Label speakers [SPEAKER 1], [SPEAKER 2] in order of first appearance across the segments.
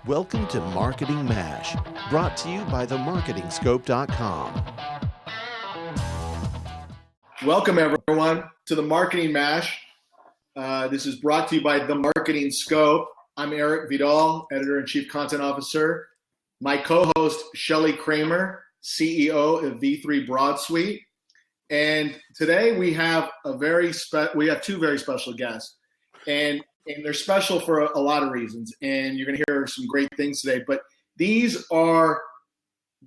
[SPEAKER 1] Welcome to Marketing MASH, brought to you by themarketingscope.com.
[SPEAKER 2] Welcome, everyone, to the Marketing MASH. This is brought to you by The Marketing Scope. I'm Eric Vidal, Editor-in-Chief Content Officer. My co-host, Shelly Kramer, CEO of V3 Broad Suite. And today we have two very special guests. And they're special for a lot of reasons. And you're going to hear some great things today. But these are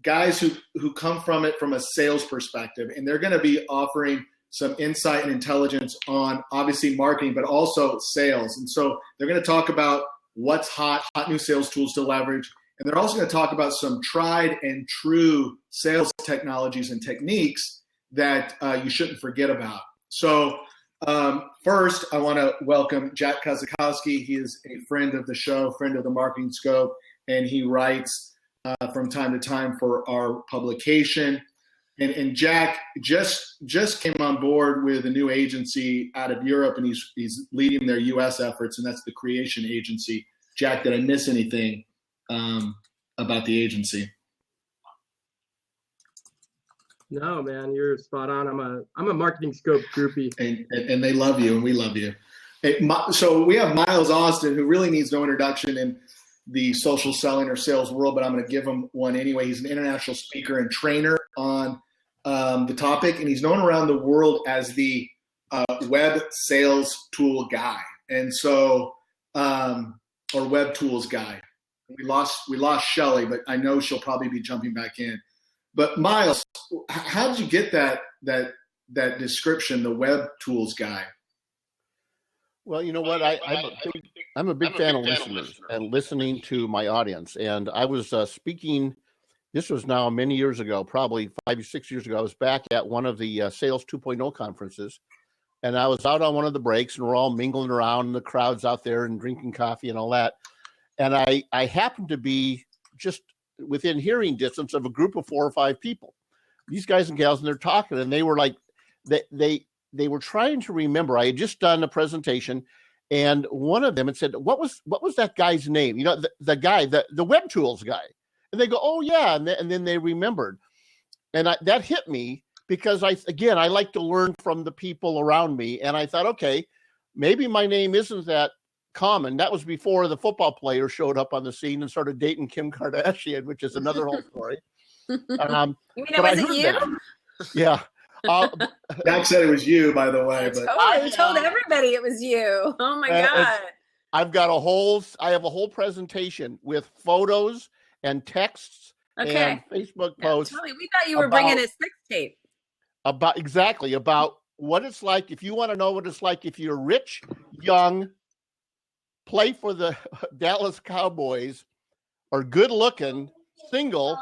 [SPEAKER 2] guys who come from it from a sales perspective. And they're going to be offering some insight and intelligence on, obviously, marketing, but also sales. And so they're going to talk about what's hot new sales tools to leverage. And they're also going to talk about some tried and true sales technologies and techniques that you shouldn't forget about. So first, I want to welcome Jack Kosakowski. He is a friend of the show, friend of the Marketing Scope, and he writes from time to time for our publication. And Jack just came on board with a new agency out of Europe, and he's leading their U.S. efforts, and that's the Creation Agency. Jack, did I miss anything about the agency?
[SPEAKER 3] No, man, you're spot on. I'm a Marketing Scope groupie,
[SPEAKER 2] and they love you, and we love you. So we have Miles Austin, who really needs no introduction in the social selling or sales world, but I'm going to give him one anyway. He's an international speaker and trainer on the topic, and he's known around the world as the web sales tool guy, and so or web tools guy. We lost Shelly, but I know she'll probably be jumping back in. But Miles, how did you get that description, the web tools guy?
[SPEAKER 4] Well, you know what? I'm a big fan of listeners and listening to my audience. And I was speaking. This was now many years ago, probably 5 or 6 years ago. I was back at one of the Sales 2.0 conferences, and I was out on one of the breaks, and we're all mingling around, and the crowd's out there and drinking coffee and all that. And I happened to be just within hearing distance of a group of 4 or 5 people, these guys and gals, and they're talking, and they were like, they were trying to remember. I had just done a presentation, and one of them had said, what was that guy's name? You know, the guy, the web tools guy. And they go, oh yeah. And then they remembered. And that hit me because I like to learn from the people around me. And I thought, okay, maybe my name isn't that common. That was before the football player showed up on the scene and started dating Kim Kardashian, which is another whole story.
[SPEAKER 5] You mean it wasn't you?
[SPEAKER 4] That. Yeah.
[SPEAKER 2] Jack said it was you, by the way. But
[SPEAKER 5] I told everybody it was you. Oh my God.
[SPEAKER 4] I have a whole presentation with photos and texts and Facebook posts.
[SPEAKER 5] Tell me, we thought you were bringing a sex tape.
[SPEAKER 4] About what it's like. If you want to know what it's like if you're rich, young, play for the Dallas Cowboys, or good looking, single.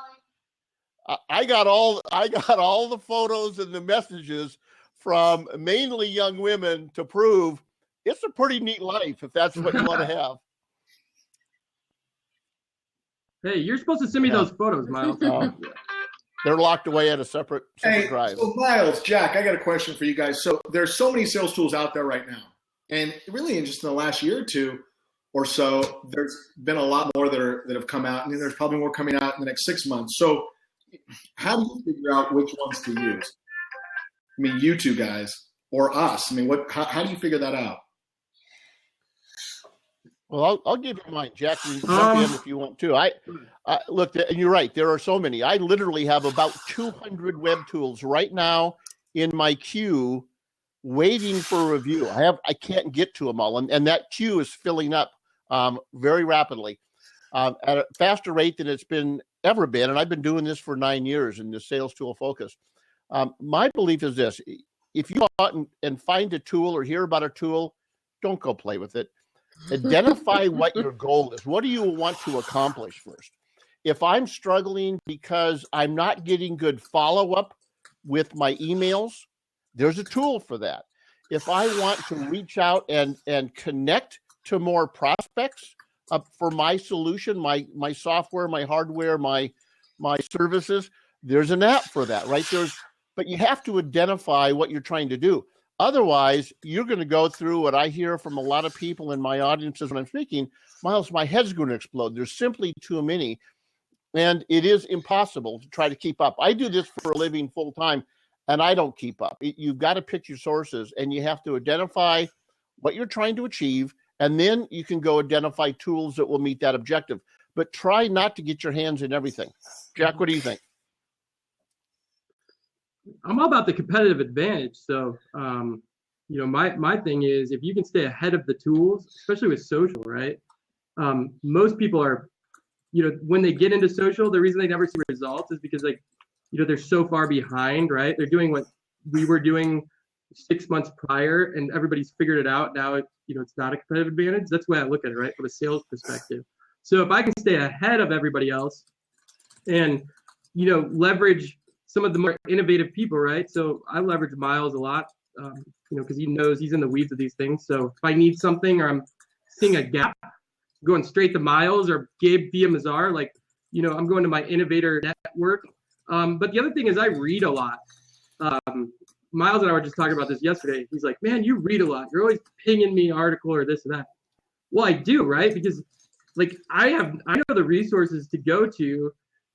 [SPEAKER 4] I got all the photos and the messages from mainly young women to prove it's a pretty neat life if that's what you want to have.
[SPEAKER 3] Hey, you're supposed to send me those photos, Miles.
[SPEAKER 4] They're locked away at a separate drive.
[SPEAKER 2] So Miles, Jack, I got a question for you guys. So there's so many sales tools out there right now, and really in just in the last year or two or so, there's been a lot more that have come out, and then there's probably more coming out in the next 6 months. So how do you figure out which ones to use? I mean, you two guys or us. I mean, how do you figure that out?
[SPEAKER 4] Well, I'll give you mine, Jack. You can jump in if you want to. I look, and you're right. There are so many. I literally have about 200 web tools right now in my queue, waiting for review. I can't get to them all, and that queue is filling up very rapidly at a faster rate than it's ever been. And I've been doing this for 9 years in the sales tool focus. My belief is this: if you go out and find a tool or hear about a tool, don't go play with it. Identify what your goal is. What do you want to accomplish first? If I'm struggling because I'm not getting good follow-up with my emails, there's a tool for that. If I want to reach out and connect to more prospects for my solution, my software, my hardware, my services, there's an app for that, right? But you have to identify what you're trying to do. Otherwise, you're going to go through what I hear from a lot of people in my audiences when I'm speaking. Miles, my head's going to explode. There's simply too many. And it is impossible to try to keep up. I do this for a living full time, and I don't keep up. You've got to pick your sources, and you have to identify what you're trying to achieve, and then you can go identify tools that will meet that objective. But try not to get your hands in everything. Jack, what do you think?
[SPEAKER 3] I'm all about the competitive advantage. So, my thing is, if you can stay ahead of the tools, especially with social, right? Most people are, when they get into social, the reason they never see results is because they're so far behind, right? They're doing what we were doing 6 months prior, and everybody's figured it out. Now it's not a competitive advantage. That's the way I look at it, right? From a sales perspective. So if I can stay ahead of everybody else and, leverage some of the more innovative people, right? So I leverage Miles a lot, because he knows he's in the weeds of these things. So if I need something or I'm seeing a gap, going straight to Miles or Gabe via Mazar, I'm going to my innovator network. But the other thing is I read a lot. Miles and I were just talking about this yesterday. He's like, man, you read a lot. You're always pinging me article or this or that. Well, I do, right? Because I know the resources to go to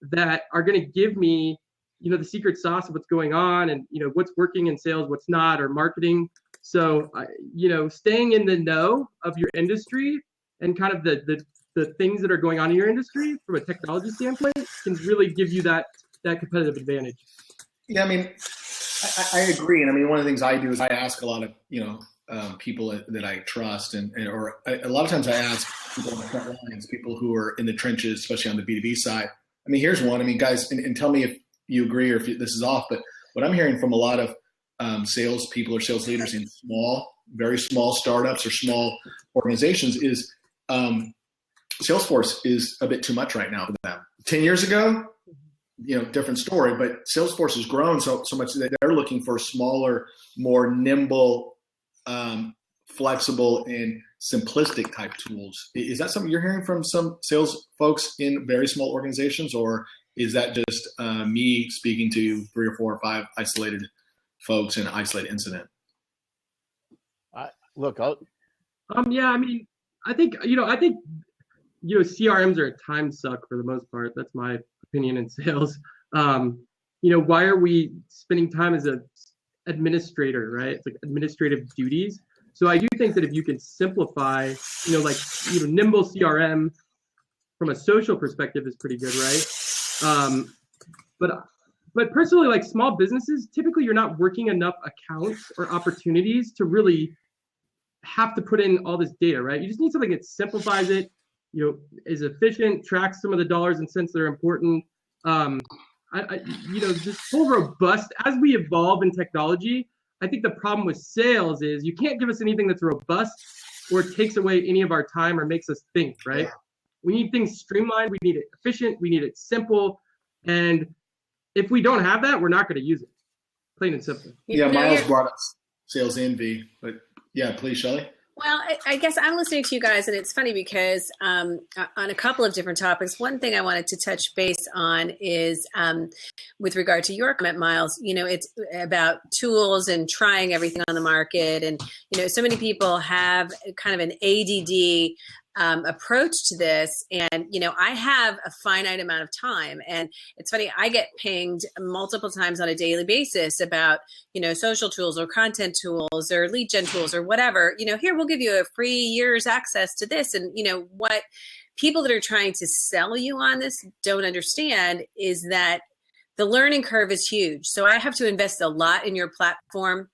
[SPEAKER 3] that are going to give me, the secret sauce of what's going on and, what's working in sales, what's not, or marketing. So, staying in the know of your industry and kind of the things that are going on in your industry from a technology standpoint can really give you that competitive advantage.
[SPEAKER 2] Yeah, I mean, I agree. And one of the things I do is I ask a lot of, people that I trust or a lot of times I ask people on the front lines, people who are in the trenches, especially on the B2B side. Here's one, guys, and tell me if you agree or if this is off, but what I'm hearing from a lot of sales people or sales leaders in very small startups or small organizations is Salesforce is a bit too much right now for them. 10 years ago, different story, but Salesforce has grown so much that they're looking for smaller, more nimble, flexible, and simplistic type tools. Is that something you're hearing from some sales folks in very small organizations, or is that just me speaking to 3 or 4 or 5 isolated folks in an isolated incident?
[SPEAKER 3] I think CRMs are a time suck for the most part. That's my opinion in sales. Why are we spending time as an administrator, right? It's like administrative duties. So I do think that if you can simplify, nimble CRM from a social perspective is pretty good, right? But personally, small businesses, typically you're not working enough accounts or opportunities to really have to put in all this data, right? You just need something that simplifies it, is efficient, tracks some of the dollars and cents that are important. This whole robust, as we evolve in technology, I think the problem with sales is you can't give us anything that's robust or takes away any of our time or makes us think, right? We need things streamlined. We need it efficient. We need it simple. And if we don't have that, we're not going to use it. Plain and simple.
[SPEAKER 2] Yeah, Miles brought up sales envy, but yeah, please, Shelley.
[SPEAKER 5] Well, I guess I'm listening to you guys, and it's funny because on a couple of different topics, one thing I wanted to touch base on is with regard to your comment, Miles, it's about tools and trying everything on the market. And, so many people have kind of an ADD approach to this. And, I have a finite amount of time. And it's funny, I get pinged multiple times on a daily basis about, social tools or content tools or lead gen tools or whatever. Here, we'll give you a free year's access to this. And, what people that are trying to sell you on this don't understand is that the learning curve is huge. So I have to invest a lot in your platform.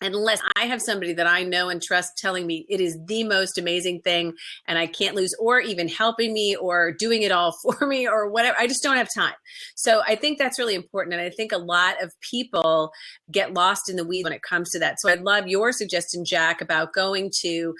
[SPEAKER 5] Unless I have somebody that I know and trust telling me it is the most amazing thing and I can't lose, or even helping me or doing it all for me or whatever, I just don't have time. So I think that's really important. And I think a lot of people get lost in the weeds when it comes to that. So I love your suggestion, Jack, about going to,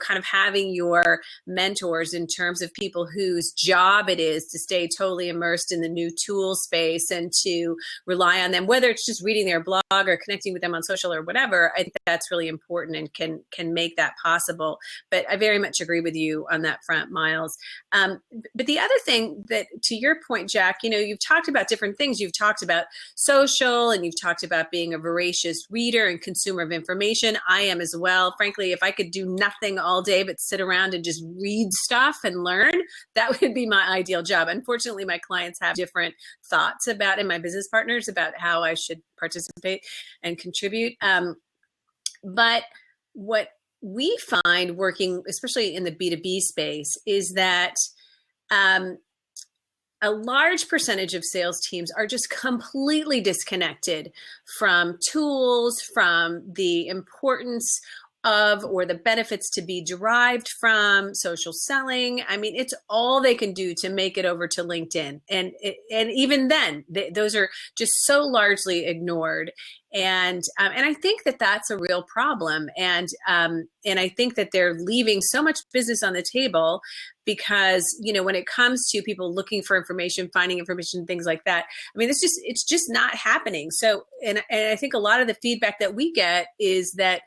[SPEAKER 5] kind of having your mentors in terms of people whose job it is to stay totally immersed in the new tool space and to rely on them, whether it's just reading their blog or connecting with them on social or whatever. sure, I think that's really important and can make that possible. But I very much agree with you on that front, Miles. But the other thing that, to your point, Jack, you've talked about different things. You've talked about social, and you've talked about being a voracious reader and consumer of information. I am as well. Frankly, if I could do nothing all day but sit around and just read stuff and learn, that would be my ideal job. Unfortunately, my clients have different thoughts about, and my business partners, about how I should participate and contribute. But what we find working, especially in the B2B space, is that a large percentage of sales teams are just completely disconnected from tools, from the importance of, or the benefits to be derived from social selling. I mean, it's all they can do to make it over to LinkedIn. And even then, those are just so largely ignored. And I think that that's a real problem. And I think that they're leaving so much business on the table because, when it comes to people looking for information, finding information, things like that, I mean, it's just not happening. So, and I think a lot of the feedback that we get is that,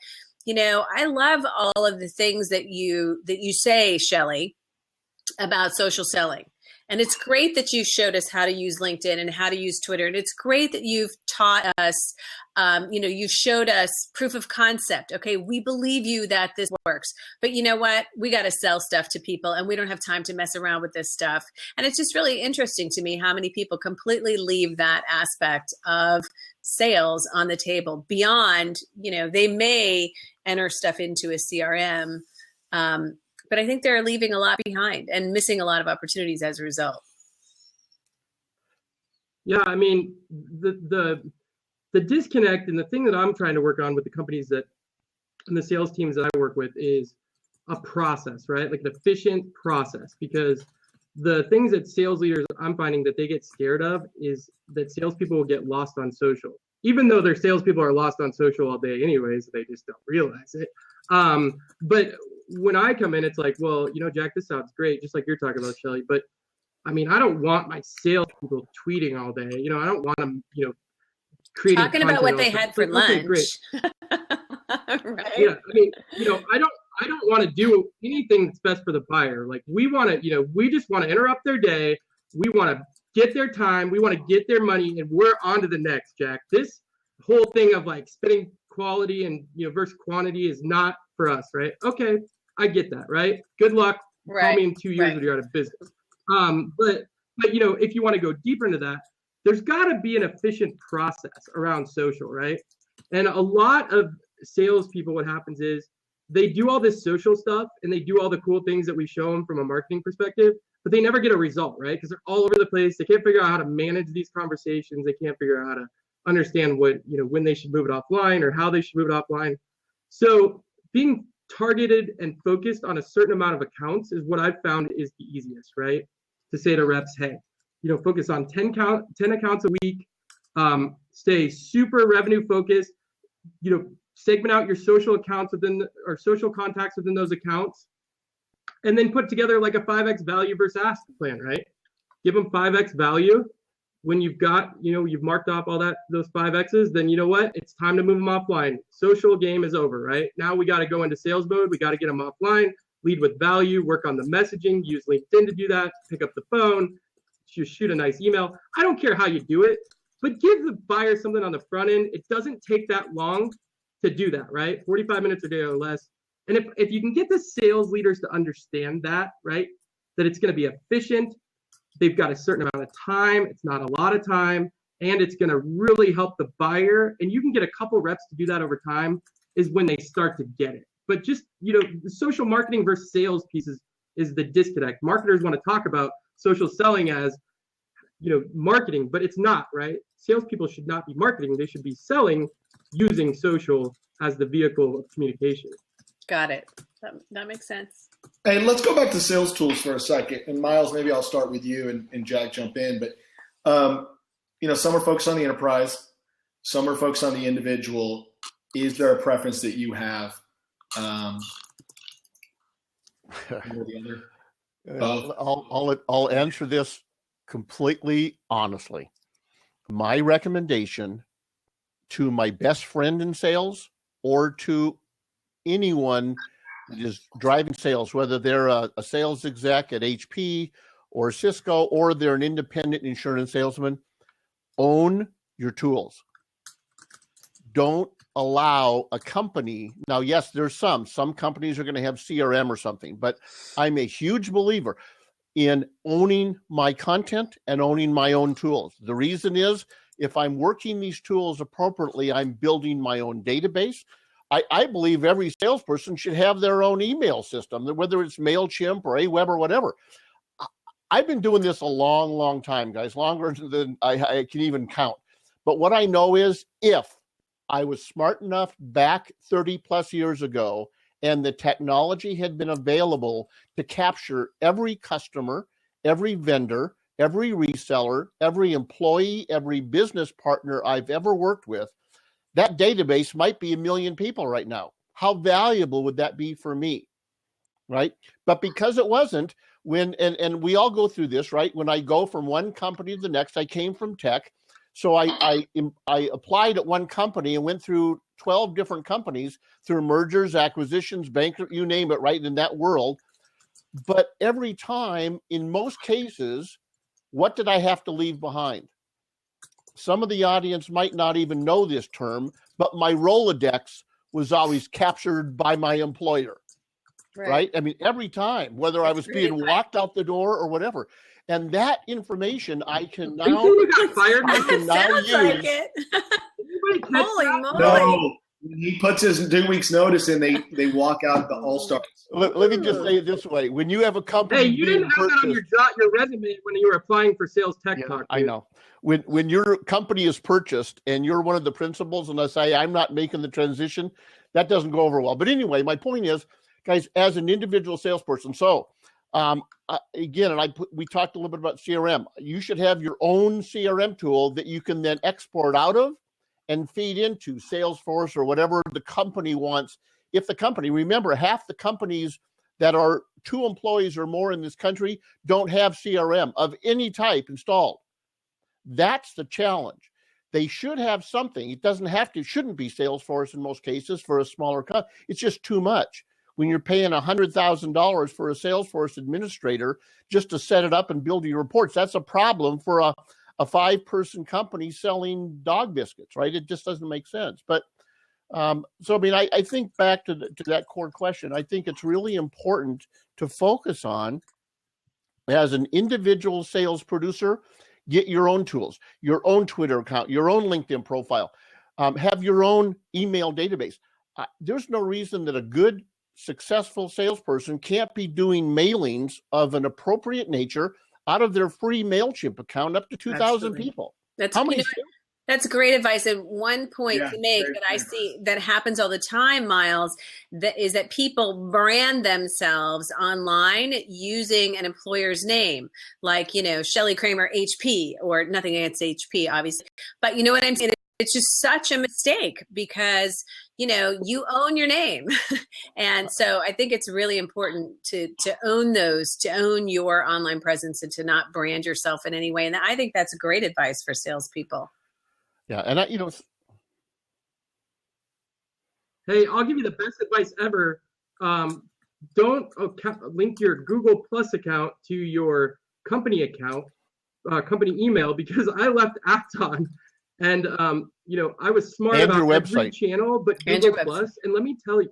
[SPEAKER 5] I love all of the things that you say, Shelley, about social selling. And it's great that you showed us how to use LinkedIn and how to use Twitter. And it's great that you've taught us, you showed us proof of concept. Okay, we believe you that this works. But you know what? We got to sell stuff to people, and we don't have time to mess around with this stuff. And it's just really interesting to me how many people completely leave that aspect of sales on the table beyond, they may enter stuff into a CRM. But I think they're leaving a lot behind and missing a lot of opportunities as a result.
[SPEAKER 3] Yeah, I mean, the disconnect, and the thing that I'm trying to work on with the companies and the sales teams that I work with, is a process, right? Like an efficient process. Because the things that sales leaders, I'm finding that they get scared of, is that salespeople will get lost on social. Even though their salespeople are lost on social all day anyways, they just don't realize it. But when I come in, it's like, well, Jack, this sounds great, just like you're talking about, Shelley. But I mean, I don't want my salespeople tweeting all day. I don't want them, creating
[SPEAKER 5] talking about what they had for lunch.
[SPEAKER 3] Okay, great.
[SPEAKER 5] Right?
[SPEAKER 3] Yeah, I mean, I don't want to do anything that's best for the buyer. Like, we want to, we just want to interrupt their day. We want to get their time. We want to get their money, and we're on to the next, Jack. This whole thing of like spending quality and versus quantity is not for us, right? Okay, I get that, right? Good luck.
[SPEAKER 5] Right.
[SPEAKER 3] Call me in 2 years when you're out of business. But if you want to go deeper into that, there's got to be an efficient process around social, right? And a lot of salespeople, what happens is they do all this social stuff and they do all the cool things that we show them from a marketing perspective, but they never get a result, right? Because they're all over the place. They can't figure out how to manage these conversations. They can't figure out how to understand what, when they should move it offline or how they should move it offline. So being targeted and focused on a certain amount of accounts is what I've found is the easiest, right? To say to reps, hey, focus on 10 accounts a week, stay super revenue focused, segment out your social accounts or social contacts within those accounts, and then put together like a 5x value versus ask plan, right? Give them 5x value. When you've got, you've marked off all those 5Xs, then you know what? It's time to move them offline. Social game is over, right? Now we got to go into sales mode. We got to get them offline, lead with value, work on the messaging, use LinkedIn to do that, pick up the phone, just shoot a nice email. I don't care how you do it, but give the buyer something on the front end. It doesn't take that long to do that, right? 45 minutes a day or less. And if you can get the sales leaders to understand that, right, that it's going to be efficient, they've got a certain amount of time, it's not a lot of time, and it's going to really help the buyer, and you can get a couple reps to do that over time, is when they start to get it. But just, the social marketing versus sales pieces is the disconnect. Marketers want to talk about social selling as, marketing, but it's not, right? Salespeople should not be marketing. They should be selling using social as the vehicle of communication.
[SPEAKER 5] Got it. That makes sense.
[SPEAKER 2] And let's go back to sales tools for a second. And Miles, maybe I'll start with you and Jack jump in. But, some are focused on the enterprise. Some are focused on the individual. Is there a preference that you have? The other?
[SPEAKER 4] I'll answer this completely honestly. My recommendation to my best friend in sales or to anyone that is driving sales, whether they're a sales exec at HP or Cisco, or they're an independent insurance salesman, own your tools. Don't allow a company. Now, yes, there's some companies are going to have CRM or something, but I'm a huge believer in owning my content and owning my own tools. The reason is, if I'm working these tools appropriately, I'm building my own database. I believe every salesperson should have their own email system, whether it's MailChimp or Aweber or whatever. I've been doing this a long, long time, guys, longer than I can even count. But what I know is, if I was smart enough back 30 plus years ago, and the technology had been available to capture every customer, every vendor, every reseller, every employee, every business partner I've ever worked with, that database might be 1 million people right now. How valuable would that be for me, right? But because it wasn't, and we all go through this, right? When I go from one company to the next, I came from tech. So I applied at one company and went through 12 different companies through mergers, acquisitions, bankruptcy, you name it, right, in that world. But every time, in most cases, what did I have to leave behind? Some of the audience might not even know this term, but my Rolodex was always captured by my employer, right? I mean, every time, whether I was being walked out the door or whatever. And that information I can now,
[SPEAKER 3] you got fired.
[SPEAKER 4] I can now
[SPEAKER 5] Sounds
[SPEAKER 4] use.
[SPEAKER 5] like it. Holy moly.
[SPEAKER 2] No, when he puts his 2 weeks notice in, they walk out the all-stars.
[SPEAKER 4] Let me just say it this way. When you have a company
[SPEAKER 3] Hey, you didn't have that on your resume when you were applying for sales tech talk.
[SPEAKER 4] I know. When your company is purchased and you're one of the principals, and I say, I'm not making the transition, that doesn't go over well. But anyway, my point is, guys, as an individual salesperson, so again, and we talked a little bit about CRM. You should have your own CRM tool that you can then export out of and feed into Salesforce or whatever the company wants. If the company, remember, half the companies that are 2 employees or more in this country don't have CRM of any type installed. That's the challenge. They should have something. It shouldn't be Salesforce in most cases for a smaller company. It's just too much. When you're paying $100,000 for a Salesforce administrator just to set it up and build your reports, that's a problem for a 5-person company selling dog biscuits, right? It just doesn't make sense. But so, I mean, I think back to that core question, I think it's really important to focus on, as an individual sales producer, get your own tools, your own Twitter account, your own LinkedIn profile, have your own email database. There's no reason that a good, successful salesperson can't be doing mailings of an appropriate nature out of their free MailChimp account up to 2,000 people.
[SPEAKER 5] That's great advice. And one point to make that I see that happens all the time, Miles, is that people brand themselves online using an employer's name, like, Shelley Kramer, HP, or nothing against HP, obviously. But you know what I'm saying? It's just such a mistake because, you own your name. And so I think it's really important to own to own your online presence and to not brand yourself in any way. And I think that's great advice for salespeople.
[SPEAKER 4] Yeah. And
[SPEAKER 3] hey, I'll give you the best advice ever. Don't link your Google Plus account to your company account, company email, because I left apps on. And, I was smart
[SPEAKER 4] and
[SPEAKER 3] about
[SPEAKER 4] your
[SPEAKER 3] every
[SPEAKER 4] website
[SPEAKER 3] channel, but Google Plus. And let me tell you,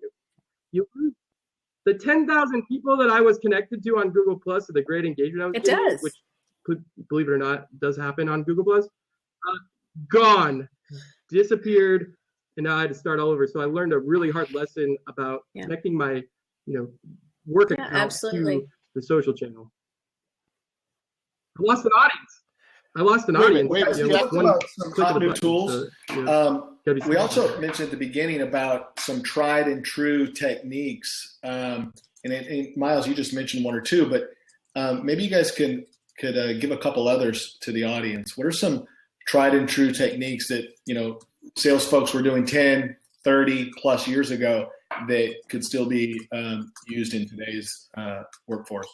[SPEAKER 3] the 10,000 people that I was connected to on Google Plus, the great engagement I was getting, which, believe it or not, does happen on Google Plus, gone, disappeared, and now I had to start all over. So I learned a really hard lesson about connecting my, work account to the social channel. I lost an audience.
[SPEAKER 2] We talked about some hot new tools. We also mentioned at the beginning about some tried and true techniques. And Miles, you just mentioned 1 or 2, but maybe you guys could give a couple others to the audience. What are some tried and true techniques that, sales folks were doing 10, 30 plus years ago that could still be used in today's workforce?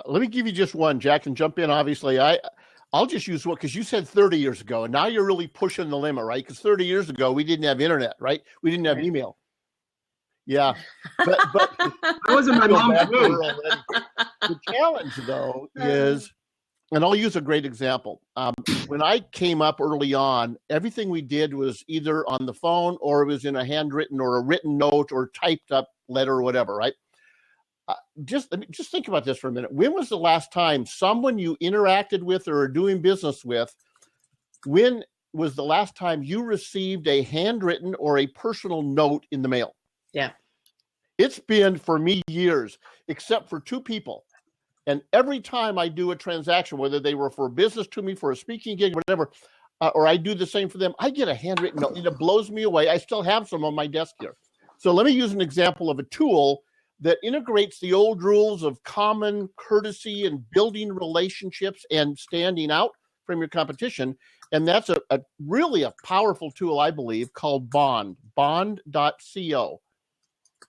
[SPEAKER 4] Let me give you just one. Jack can jump in. Obviously, I'll just use what, because you said 30 years ago, and now you're really pushing the limit, right? Because 30 years ago, we didn't have internet, right? We didn't have email. Yeah. But
[SPEAKER 3] I wasn't my mom's room.
[SPEAKER 4] The challenge, though, is, and I'll use a great example. When I came up early on, everything we did was either on the phone or it was in a handwritten or a written note or typed up letter or whatever, right? Just think about this for a minute. When was the last time someone you interacted with or are doing business with, when was the last time you received a handwritten or a personal note in the mail?
[SPEAKER 5] Yeah.
[SPEAKER 4] It's been, for me, years, except for two people. And every time I do a transaction, whether they were for business to me, for a speaking gig, whatever, or I do the same for them, I get a handwritten note, and it blows me away. I still have some on my desk here. So let me use an example of a tool that integrates the old rules of common courtesy and building relationships and standing out from your competition. And that's a really a powerful tool, I believe, called Bond, bond.co.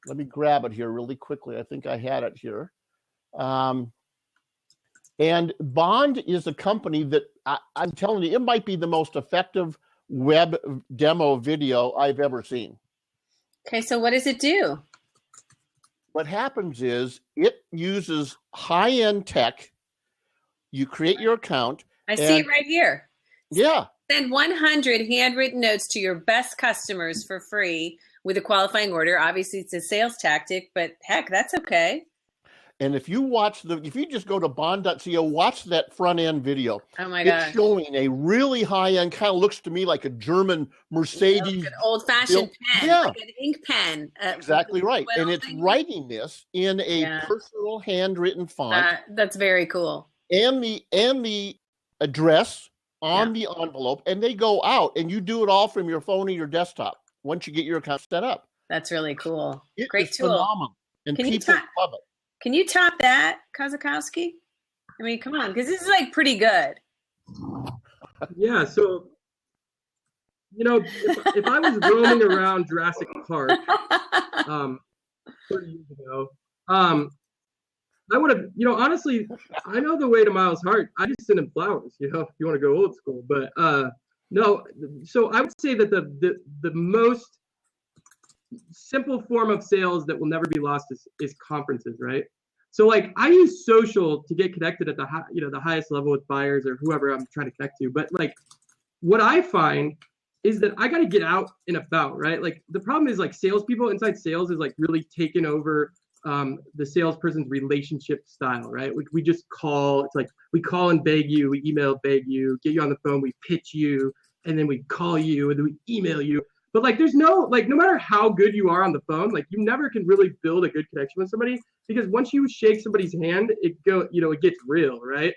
[SPEAKER 4] Let me grab it here really quickly. I think I had it here. And Bond is a company that I'm telling you, it might be the most effective web demo video I've ever seen.
[SPEAKER 5] Okay, so what does it do?
[SPEAKER 4] What happens is it uses high-end tech. You create your account.
[SPEAKER 5] I see it right here.
[SPEAKER 4] Yeah.
[SPEAKER 5] Send 100 handwritten notes to your best customers for free with a qualifying order. Obviously, it's a sales tactic, but heck, that's okay.
[SPEAKER 4] And if you just go to bond.co, watch that front end video.
[SPEAKER 5] Oh my God.
[SPEAKER 4] It's showing a really high end, kind of looks to me like a German Mercedes.
[SPEAKER 5] Like an old fashioned pen, like an ink pen.
[SPEAKER 4] Exactly right. And it's writing this in a personal handwritten font.
[SPEAKER 5] That's very cool.
[SPEAKER 4] And the address on the envelope, and they go out, and you do it all from your phone or your desktop once you get your account set up.
[SPEAKER 5] That's really cool.
[SPEAKER 4] It
[SPEAKER 5] Great
[SPEAKER 4] is
[SPEAKER 5] tool.
[SPEAKER 4] phenomenal. And people love it.
[SPEAKER 5] Can you top that, Kosakowski? I mean, come on, because this is like pretty good.
[SPEAKER 3] Yeah, so, you know, if I was roaming around Jurassic Park 30 years ago, I would have, you know, honestly, I know the way to Miles' heart. I just send him flowers, you know, if you want to go old school. But no, so I would say that the most simple form of sales that will never be lost is conferences, right? So like I use social to get connected at the the highest level with buyers or whoever I'm trying to connect to. But like what I find is that I got to get out and about, right? Like the problem is like salespeople inside sales is like really taken over the salesperson's relationship style, right? We just call. It's like we call and beg you, we email, beg you, get you on the phone, we pitch you, and then we call you and then we email you. But like, there's no matter how good you are on the phone, like you never can really build a good connection with somebody because once you shake somebody's hand, it gets real, right?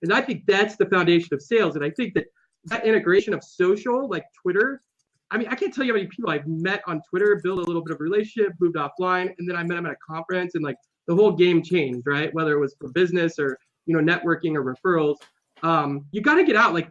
[SPEAKER 3] And I think that's the foundation of sales. And I think that integration of social, like Twitter, I mean, I can't tell you how many people I've met on Twitter, built a little bit of a relationship, moved offline, and then I met them at a conference, and like the whole game changed, right? Whether it was for business or networking or referrals, you got to get out. Like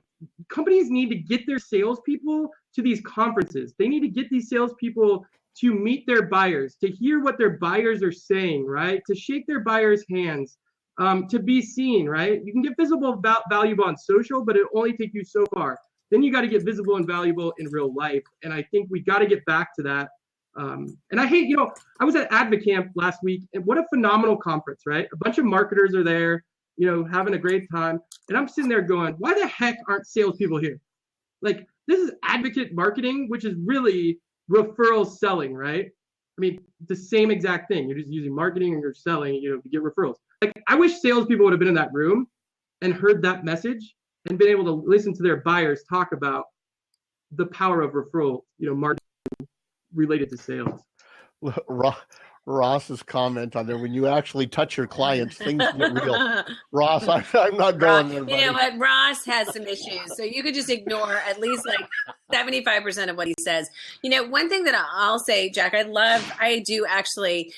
[SPEAKER 3] companies need to get their salespeople to these conferences. They need to get these salespeople to meet their buyers, to hear what their buyers are saying, right? To shake their buyers' hands, to be seen, right? You can get visible, valuable on social, but it'll only take you so far. Then you got to get visible and valuable in real life. And I think we got to get back to that. And I hate, I was at AdvoCamp last week, and what a phenomenal conference, right? A bunch of marketers are there, having a great time. And I'm sitting there going, why the heck aren't salespeople here? Like, this is advocate marketing, which is really referral selling, right? I mean, the same exact thing. You're just using marketing and you're selling, to get referrals. Like, I wish salespeople would have been in that room and heard that message and been able to listen to their buyers talk about the power of referral, marketing related to sales.
[SPEAKER 4] Ross's comment on there, when you actually touch your clients, things get real. Ross, I'm not going there.
[SPEAKER 5] You know what? Ross has some issues, so you could just ignore at least like 75% of what he says. One thing that I'll say, Jack, I do actually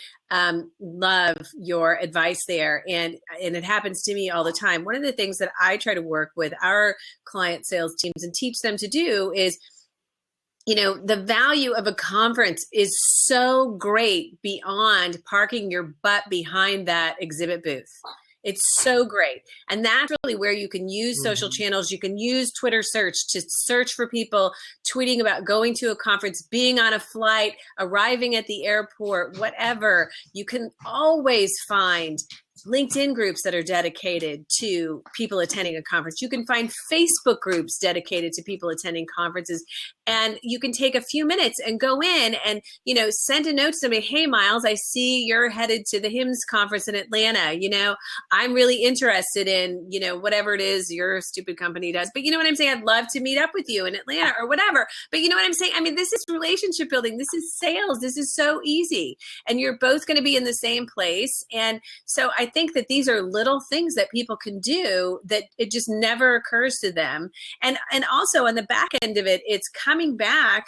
[SPEAKER 5] love your advice there, and it happens to me all the time. One of the things that I try to work with our client sales teams and teach them to do is, the value of a conference is so great beyond parking your butt behind that exhibit booth. It's so great. And that's really where you can use social channels. You can use Twitter search to search for people tweeting about going to a conference, being on a flight, arriving at the airport, whatever. You can always find LinkedIn groups that are dedicated to people attending a conference. You can find Facebook groups dedicated to people attending conferences. And you can take a few minutes and go in and, send a note to somebody, hey, Miles, I see you're headed to the HIMSS conference in Atlanta. I'm really interested in, whatever it is your stupid company does. But you know what I'm saying? I'd love to meet up with you in Atlanta or whatever. But you know what I'm saying? I mean, this is relationship building. This is sales. This is so easy. And you're both going to be in the same place. And so I think that these are little things that people can do that it just never occurs to them. And also on the back end of it, it's coming back,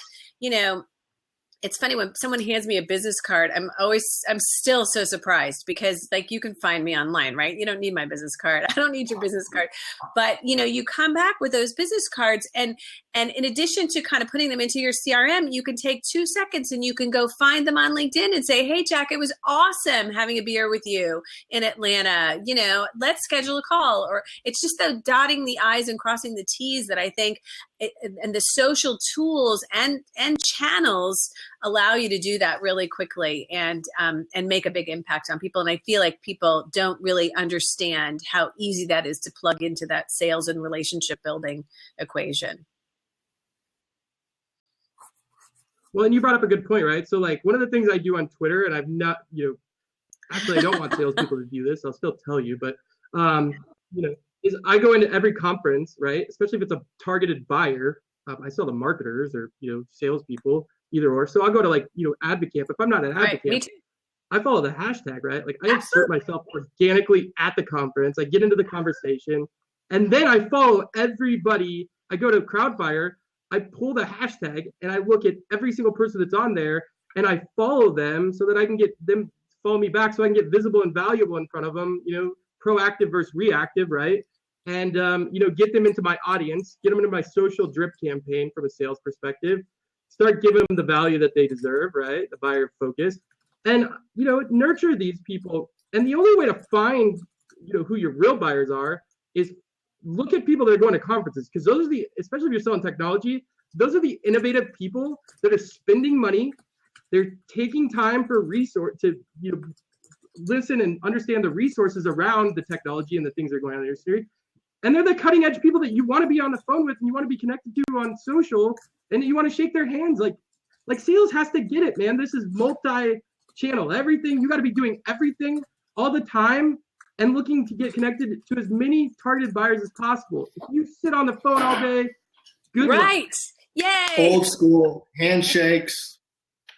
[SPEAKER 5] it's funny when someone hands me a business card, I'm still so surprised because you can find me online, right? You don't need my business card. I don't need your business card. But, you come back with those business cards and in addition to kind of putting them into your CRM, you can take 2 seconds and you can go find them on LinkedIn and say, hey, Jack, it was awesome having a beer with you in Atlanta. Let's schedule a call. Or it's just the dotting the I's and crossing the T's that I think and the social tools and channels allow you to do that really quickly and make a big impact on people. And I feel like people don't really understand how easy that is to plug into that sales and relationship building equation.
[SPEAKER 3] Well, and you brought up a good point, right? So one of the things I do on Twitter, and I've not, actually I don't want salespeople to do this. I'll still tell you, but is I go into every conference, right? Especially if it's a targeted buyer. I sell to marketers or salespeople, either or. So I'll go to Advocamp. If I'm not an Advocamp,
[SPEAKER 5] me too.
[SPEAKER 3] I follow the hashtag, right? I insert myself organically at the conference. I get into the conversation, and then I follow everybody. I go to Crowdfire. I pull the hashtag and I look at every single person that's on there and I follow them so that I can get them follow me back so I can get visible and valuable in front of them, proactive versus reactive, right? And, get them into my audience, get them into my social drip campaign from a sales perspective, start giving them the value that they deserve, right? The buyer focus and, nurture these people. And the only way to find, who your real buyers are is look at people that are going to conferences because those are especially if you're selling technology, those are the innovative people that are spending money. They're taking time for to listen and understand the resources around the technology and the things that are going on in the industry. And they're the cutting edge people that you want to be on the phone with and you want to be connected to on social and you want to shake their hands. Like sales has to get it, man. This is multi-channel. Everything, you got to be doing everything all the time and looking to get connected to as many targeted buyers as possible. If you sit on the phone all day, good
[SPEAKER 5] right.
[SPEAKER 3] luck.
[SPEAKER 5] Yay.
[SPEAKER 2] Old school handshakes,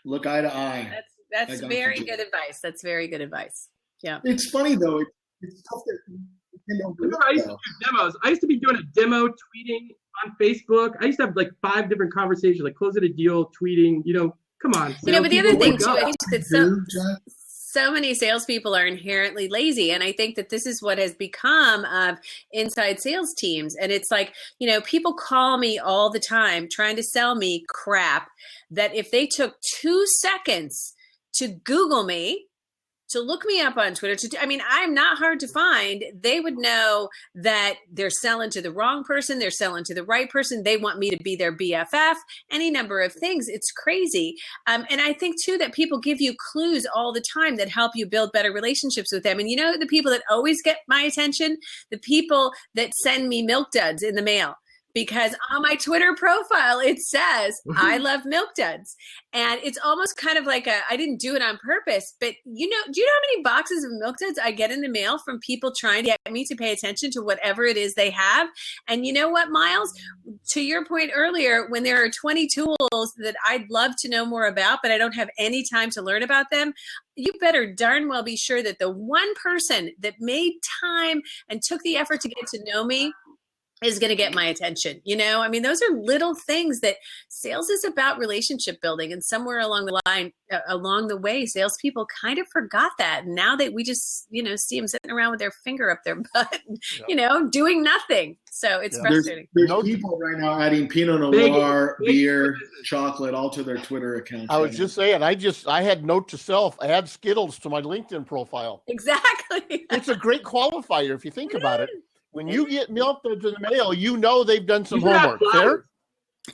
[SPEAKER 2] look eye to eye.
[SPEAKER 5] That's very good advice. That's very good advice. Yeah.
[SPEAKER 2] It's funny though. It's tough that
[SPEAKER 3] I used to do demos. I used to be doing a demo tweeting on Facebook. I used to have 5 different conversations, closing a deal, tweeting, come on.
[SPEAKER 5] But the other thing too, I think that so many salespeople are inherently lazy. And I think that this is what has become of inside sales teams. And it's people call me all the time trying to sell me crap that if they took 2 seconds to Google me, to look me up on Twitter, I'm not hard to find. They would know that they're selling to the wrong person. They're selling to the right person. They want me to be their BFF, any number of things. It's crazy. And I think too, that people give you clues all the time that help you build better relationships with them. And the people that always get my attention, the people that send me milk duds in the mail. Because on my Twitter profile, it says, I love milk duds. And it's almost kind of I didn't do it on purpose, but do you know how many boxes of milk duds I get in the mail from people trying to get me to pay attention to whatever it is they have? And you know what, Miles, to your point earlier, when there are 20 tools that I'd love to know more about, but I don't have any time to learn about them, you better darn well be sure that the one person that made time and took the effort to get to know me is going to get my attention. I mean, those are little things that sales is about relationship building. And somewhere along the way, salespeople kind of forgot that. And now that we just, see them sitting around with their finger up their butt, doing nothing. So it's frustrating.
[SPEAKER 2] There's people right now adding Pinot Noir, beer, chocolate, all to their Twitter accounts.
[SPEAKER 4] I was just saying, I had note to self, add Skittles to my LinkedIn profile.
[SPEAKER 5] Exactly.
[SPEAKER 4] It's a great qualifier if you think about it. When you get milk duds in the mail, they've done some homework. Fair?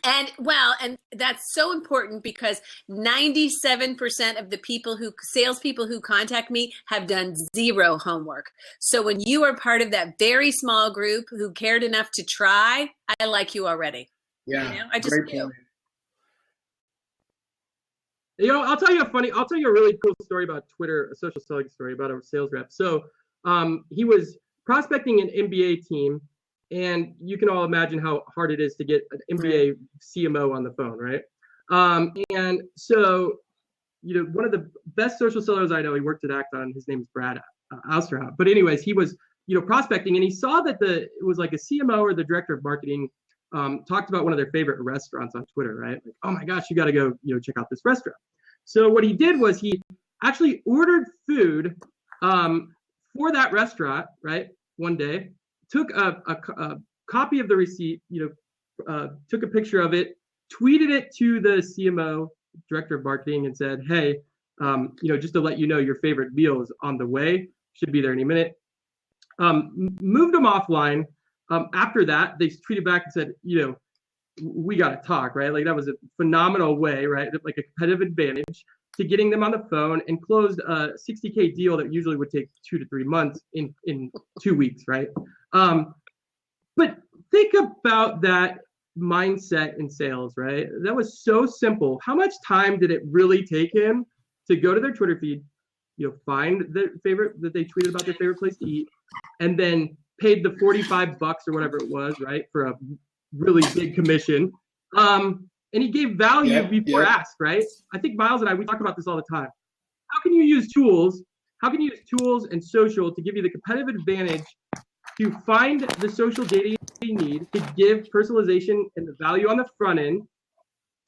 [SPEAKER 5] And that's so important because 97% of the salespeople who contact me have done zero homework. So when you are part of that very small group who cared enough to try, I like you already.
[SPEAKER 2] Yeah,
[SPEAKER 5] I just do.
[SPEAKER 3] I'll tell you a really cool story about Twitter, a social selling story about a sales rep. So he was prospecting an MBA team, and you can all imagine how hard it is to get an MBA CMO on the phone, right? And so, one of the best social sellers I know, he worked at Acton. His name is Brad Austerhout. But anyways, he was, prospecting, and he saw that it was like a CMO or the director of marketing talked about one of their favorite restaurants on Twitter, right? Like, oh my gosh, you got to go, check out this restaurant. So what he did was he actually ordered food for that restaurant, right? One day, took a copy of the receipt, took a picture of it, tweeted it to the CMO, director of marketing, and said, hey, just to let you know, your favorite meal is on the way, should be there any minute. Moved them offline. After that, they tweeted back and said, we got to talk, right? Like that was a phenomenal way, right? Like a competitive advantage to getting them on the phone, and closed a $60K deal that usually would take 2 to 3 months in 2 weeks, right? But think about that mindset in sales, right? That was so simple. How much time did it really take him to go to their Twitter feed, find their favorite, that they tweeted about their favorite place to eat, and then paid the $45 or whatever it was, right, for a really big commission. And he gave value before asked, right? I think Miles and I, we talk about this all the time. How can you use tools? How can you use tools and social to give you the competitive advantage to find the social data you need to give personalization and the value on the front end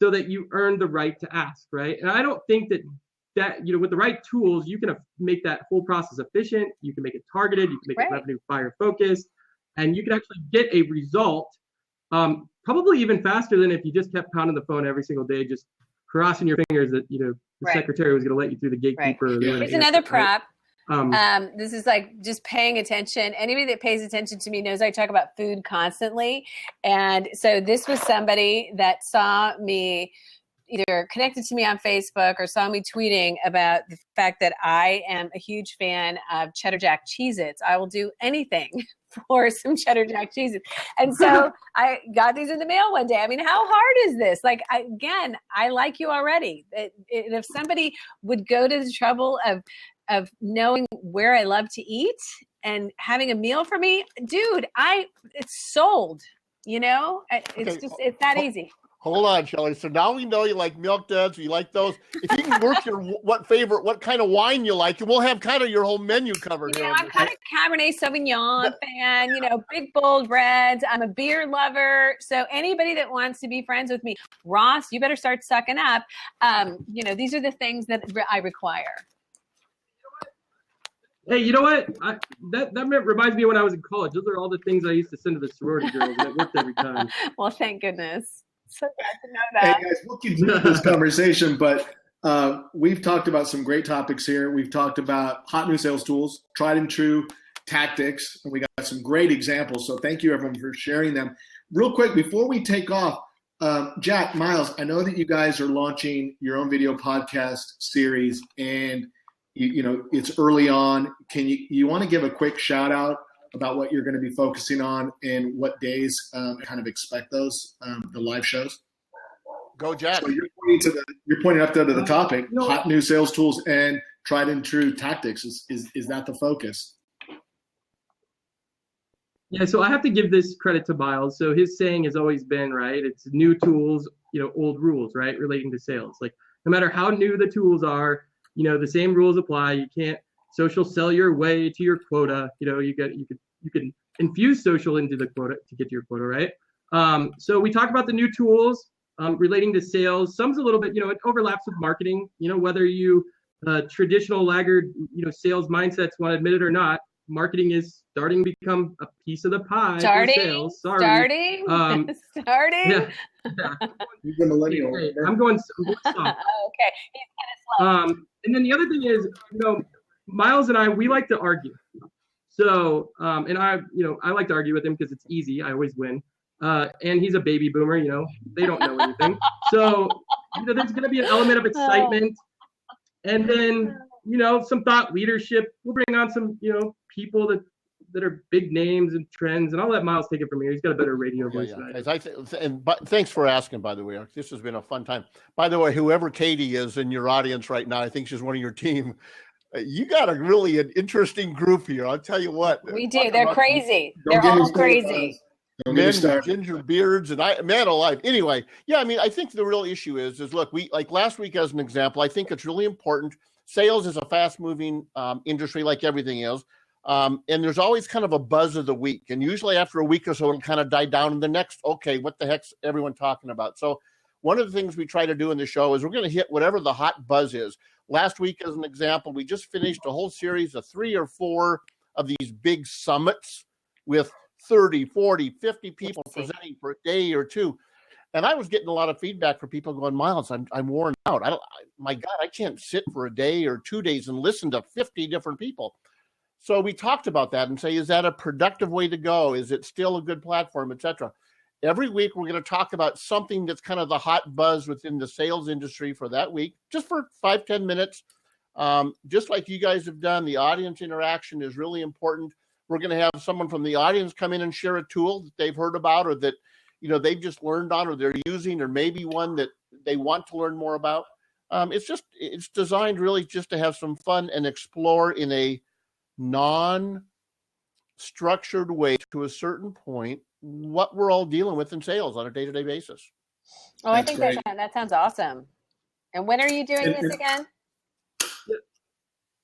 [SPEAKER 3] so that you earn the right to ask, right? And I don't think that with the right tools, you can make that whole process efficient. You can make it targeted. You can make it revenue buyer focused, and you can actually get a result probably even faster than if you just kept pounding the phone every single day, just crossing your fingers that the secretary was going to let you through the gatekeeper. Right.
[SPEAKER 5] Here's another prop. This is like just paying attention. Anybody that pays attention to me knows I talk about food constantly, and so this was somebody that saw me, either connected to me on Facebook or saw me tweeting about the fact that I am a huge fan of Cheddar Jack Cheez-Its. I will do anything for some Cheddar Jack Cheez-Its. And so I got these in the mail one day. I mean, how hard is this? Like, I like you already. If somebody would go to the trouble of knowing where I love to eat and having a meal for me, dude, it's sold, it's that easy.
[SPEAKER 4] Hold on, Shelley. So now we know you like milk duds, you like those. If you can work your what kind of wine you like, and we'll have kind of your whole menu covered here.
[SPEAKER 5] I'm kind of Cabernet Sauvignon fan, big bold reds. I'm a beer lover. So anybody that wants to be friends with me, Ross, you better start sucking up. These are the things that I require.
[SPEAKER 3] Hey, you know what? That reminds me of when I was in college. Those are all the things I used to send to the sorority girls, and it worked every time.
[SPEAKER 5] Well, thank goodness. So glad to know that.
[SPEAKER 2] Hey guys, we'll continue this conversation, but we've talked about some great topics here. We've talked about hot new sales tools, tried and true tactics, and we got some great examples. So thank you everyone for sharing them. Real quick, before we take off, Jack, Miles, I know that you guys are launching your own video podcast series, and it's early on. Can you want to give a quick shout out about what you're going to be focusing on and what days kind of expect those, the live shows?
[SPEAKER 4] Go, Jack.
[SPEAKER 2] So you're pointing up there to the topic, hot new sales tools and tried and true tactics. Is that the focus?
[SPEAKER 3] Yeah, so I have to give this credit to Miles. So his saying has always been, right, it's new tools, old rules, right, relating to sales. Like no matter how new the tools are, the same rules apply. You can't social sell your way to your quota. You can infuse social into the quota to get to your quota, right? So we talk about the new tools relating to sales. Some's a little bit, it overlaps with marketing. Whether you traditional laggard, sales mindsets want to admit it or not, marketing is starting to become a piece of the pie for sales.
[SPEAKER 5] Starting.
[SPEAKER 3] Yeah.
[SPEAKER 2] He's a millennial.
[SPEAKER 3] I'm going soft.
[SPEAKER 5] Okay. He's kind of slow.
[SPEAKER 3] And then the other thing is, Miles and I, we like to argue. So, and I like to argue with him because it's easy. I always win. And he's a baby boomer, they don't know anything. So, there's going to be an element of excitement. And then, some thought leadership. We'll bring on some, people that are big names and trends. And I'll let Miles take it from here. He's got a better radio voice than I do.
[SPEAKER 4] But thanks for asking, by the way. This has been a fun time. By the way, whoever Katie is in your audience right now, I think she's one of your team. You got an interesting group here. I'll tell you what.
[SPEAKER 5] We do. They're crazy. They're all crazy.
[SPEAKER 4] Men with ginger beards and man alive. Anyway, yeah, I think the real issue is look, we like last week as an example, I think it's really important. Sales is a fast moving industry like everything is. And there's always kind of a buzz of the week. And usually after a week or so, it'll kind of die down in the next, okay, what the heck's everyone talking about? So one of the things we try to do in the show is we're going to hit whatever the hot buzz is. Last week, as an example, we just finished a whole series of 3 or 4 of these big summits with 30, 40, 50 people presenting for a day or two. And I was getting a lot of feedback from people going, Miles, I'm worn out. My God, I can't sit for a day or 2 days and listen to 50 different people. So we talked about that and say, is that a productive way to go? Is it still a good platform, et cetera? Every week, we're going to talk about something that's kind of the hot buzz within the sales industry for that week, just for 5-10 minutes. Just like you guys have done, the audience interaction is really important. We're going to have someone from the audience come in and share a tool that they've heard about or that, they've just learned on or they're using, or maybe one that they want to learn more about. It's designed really just to have some fun and explore in a non-structured way to a certain point what we're all dealing with in sales on a day-to-day basis.
[SPEAKER 5] Oh, I think that sounds awesome. And when are you doing this again?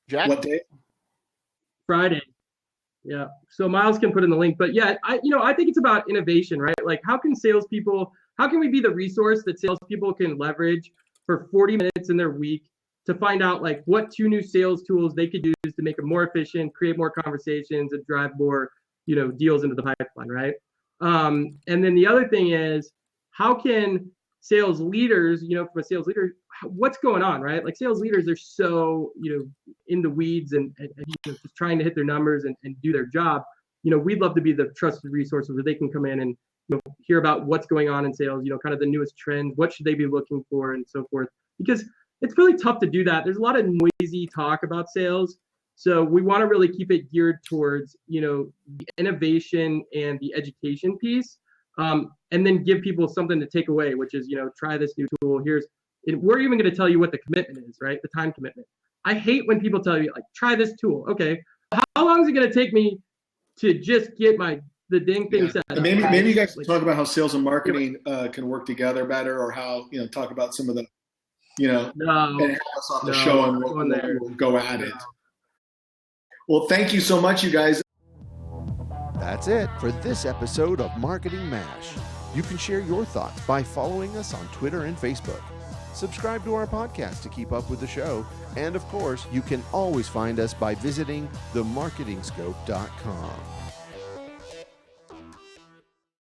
[SPEAKER 4] Jack?
[SPEAKER 2] What day?
[SPEAKER 3] Friday. Yeah. So Miles can put in the link, but yeah, I think it's about innovation, right? Like how can we be the resource that salespeople can leverage for 40 minutes in their week to find out like what 2 new sales tools they could use to make them more efficient, create more conversations, and drive more, deals into the pipeline, right? And then the other thing is, how can sales leaders, from a sales leader, what's going on, right? Like sales leaders are so, in the weeds and just trying to hit their numbers and do their job. We'd love to be the trusted resource where they can come in and hear about what's going on in sales, kind of the newest trends, what should they be looking for, and so forth. Because it's really tough to do that. There's a lot of noisy talk about sales. So we want to really keep it geared towards, the innovation and the education piece, and then give people something to take away, which is, try this new tool. We're even going to tell you what the commitment is, right? The time commitment. I hate when people tell you, like, try this tool. Okay, how long is it going to take me to just get the dang thing set up?
[SPEAKER 2] Maybe you guys can talk about how sales and marketing can work together better, or how, talk about some of the, and have us on the show and we'll go at it. Well, thank you so much, you guys.
[SPEAKER 1] That's it for this episode of Marketing MASH. You can share your thoughts by following us on Twitter and Facebook. Subscribe to our podcast to keep up with the show. And of course, you can always find us by visiting themarketingscope.com.